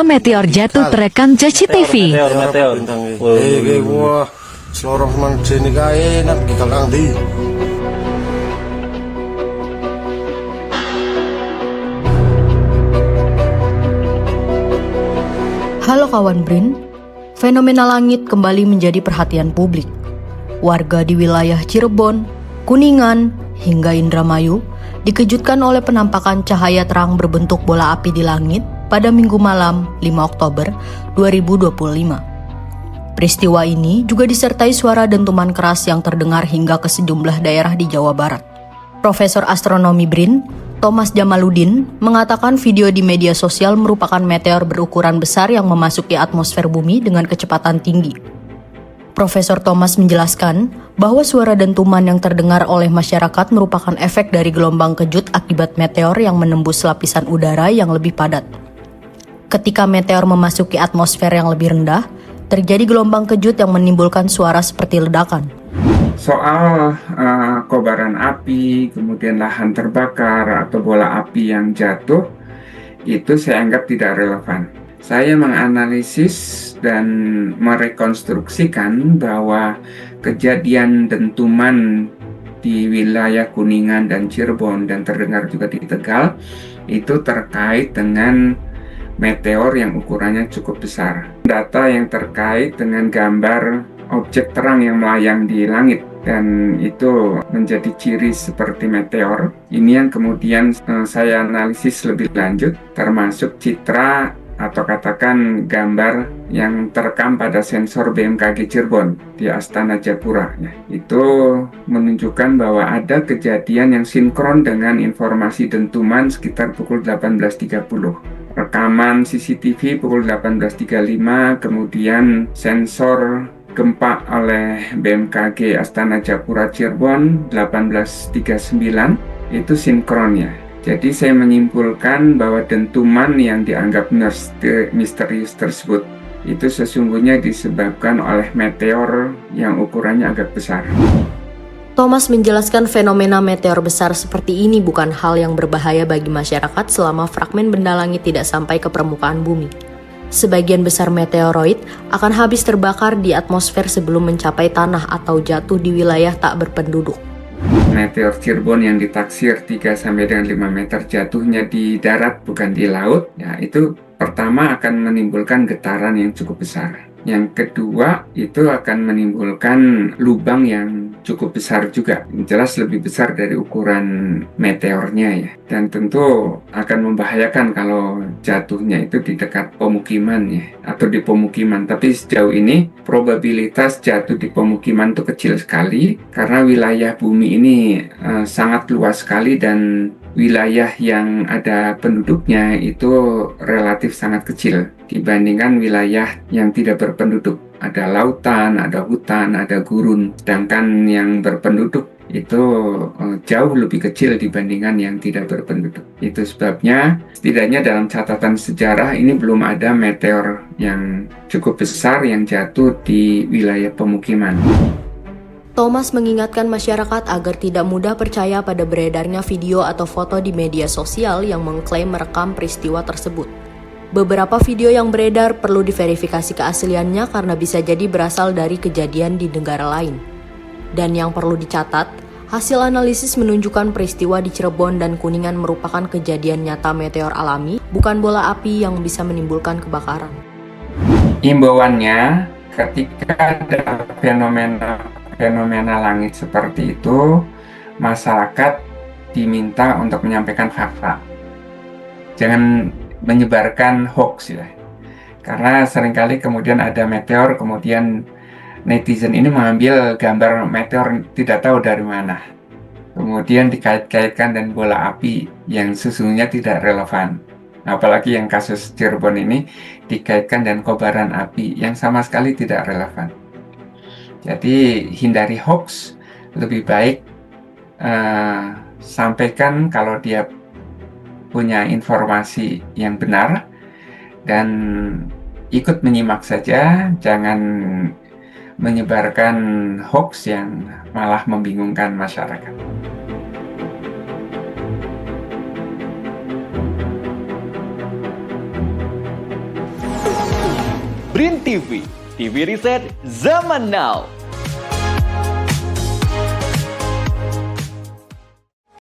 meteor jatuh terekam CCTV. Meteor. Wah, seloroh man jene kae nak dikakang ndi. Halo kawan Brin, fenomena langit kembali menjadi perhatian publik. Warga di wilayah Cirebon, Kuningan, hingga Indramayu dikejutkan oleh penampakan cahaya terang berbentuk bola api di langit pada Minggu malam 5 Oktober 2025. Peristiwa ini juga disertai suara dentuman keras yang terdengar hingga ke sejumlah daerah di Jawa Barat. Profesor Astronomi Brin, Thomas Jamaludin, mengatakan video di media sosial merupakan meteor berukuran besar yang memasuki atmosfer bumi dengan kecepatan tinggi. Profesor Thomas menjelaskan bahwa suara dentuman yang terdengar oleh masyarakat merupakan efek dari gelombang kejut akibat meteor yang menembus lapisan udara yang lebih padat. Ketika meteor memasuki atmosfer yang lebih rendah, terjadi gelombang kejut yang menimbulkan suara seperti ledakan. Soal kobaran api, kemudian lahan terbakar atau bola api yang jatuh, itu saya anggap tidak relevan. Saya menganalisis dan merekonstruksikan bahwa kejadian dentuman di wilayah Kuningan dan Cirebon dan terdengar juga di Tegal itu terkait dengan meteor yang ukurannya cukup besar. Data yang terkait dengan gambar objek terang yang melayang di langit dan itu menjadi ciri seperti meteor. Ini yang kemudian saya analisis lebih lanjut, termasuk citra atau katakan gambar yang terekam pada sensor BMKG Cirebon di Astana Japura. Itu menunjukkan bahwa ada kejadian yang sinkron dengan informasi dentuman sekitar pukul 18.30. Rekaman CCTV pukul 18.35, kemudian sensor gempa oleh BMKG Astana Japura Cirebon 18.39 itu sinkronnya. Jadi saya menyimpulkan bahwa dentuman yang dianggap misterius tersebut itu sesungguhnya disebabkan oleh meteor yang ukurannya agak besar. Thomas menjelaskan fenomena meteor besar seperti ini bukan hal yang berbahaya bagi masyarakat selama fragmen benda langit tidak sampai ke permukaan bumi. Sebagian besar meteoroid akan habis terbakar di atmosfer sebelum mencapai tanah atau jatuh di wilayah tak berpenduduk. Meteor Cirebon yang ditaksir 3 sampai dengan 5 meter jatuhnya di darat bukan di laut, ya itu pertama akan menimbulkan getaran yang cukup besar. Yang kedua itu akan menimbulkan lubang yang cukup besar juga, jelas lebih besar dari ukuran meteornya ya. Dan tentu akan membahayakan kalau jatuhnya itu di dekat pemukiman ya, atau di pemukiman. Tapi sejauh ini probabilitas jatuh di pemukiman itu kecil sekali karena wilayah bumi ini sangat luas sekali dan wilayah yang ada penduduknya itu relatif sangat kecil dibandingkan wilayah yang tidak berpenduduk. Ada lautan, ada hutan, ada gurun. Sedangkan yang berpenduduk itu jauh lebih kecil dibandingkan yang tidak berpenduduk. Itu sebabnya setidaknya dalam catatan sejarah ini belum ada meteor yang cukup besar yang jatuh di wilayah pemukiman. Thomas mengingatkan masyarakat agar tidak mudah percaya pada beredarnya video atau foto di media sosial yang mengklaim merekam peristiwa tersebut. Beberapa video yang beredar perlu diverifikasi keasliannya karena bisa jadi berasal dari kejadian di negara lain. Dan yang perlu dicatat, hasil analisis menunjukkan peristiwa di Cirebon dan Kuningan merupakan kejadian nyata meteor alami, bukan bola api yang bisa menimbulkan kebakaran. Imbauannya, ketika ada fenomena langit seperti itu, masyarakat diminta untuk menyampaikan fakta. Jangan menyebarkan hoax ya. Karena seringkali kemudian ada meteor, kemudian netizen ini mengambil gambar meteor tidak tahu dari mana. Kemudian dikait-kaitkan dengan bola api yang sesungguhnya tidak relevan. Apalagi yang kasus Cirebon ini dikaitkan dengan kobaran api yang sama sekali tidak relevan. Jadi hindari hoax, lebih baik sampaikan kalau dia punya informasi yang benar dan ikut menyimak saja, jangan menyebarkan hoax yang malah membingungkan masyarakat. BRIN TV, TV riset zaman now.